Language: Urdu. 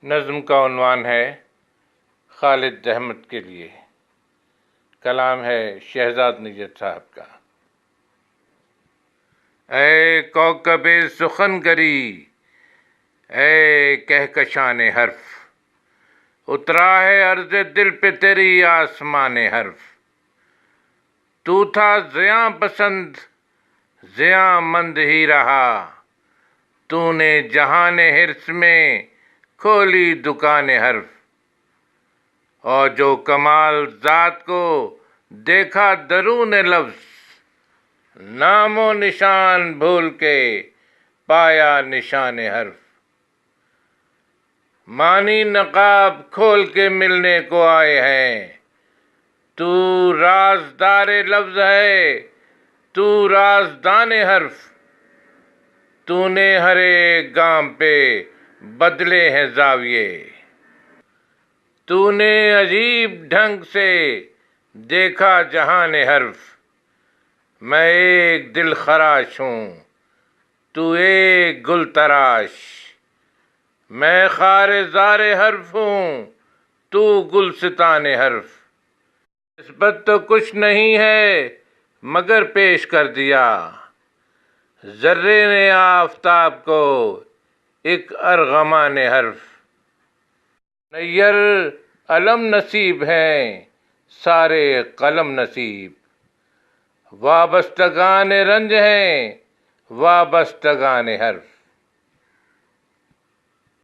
نظم کا عنوان ہے خالد احمد کے لیے، کلام ہے شہزاد نیت صاحب کا۔ اے کوکب سخن گری، اے کہکشان حرف، اترا ہے عرض دل پہ تیری آسمان حرف۔ تو تھا زیاں پسند، زیاں مند ہی رہا، تو نے جہان حرص میں کھولی دکان حرف۔ اور جو کمال ذات کو دیکھا درون لفظ، نام و نشان بھول کے پایا نشان حرف۔ معنی نقاب کھول کے ملنے کو آئے ہیں، تو رازدار لفظ ہے، تو رازدان حرف۔ تو نے ہر ایک گام پہ بدلے ہیں زاویے، تو نے عجیب ڈھنگ سے دیکھا جہان حرف۔ میں ایک دل خراش ہوں، تو ایک گل تراش، میں خار زار حرف ہوں، تو گلستان حرف۔ نسبت تو کچھ نہیں ہے مگر پیش کر دیا، ذرے نے آفتاب کو ایک ارغمان حرف۔ نیر علم نصیب ہیں سارے قلم نصیب، وابستگان رنج ہیں وابستگان حرف۔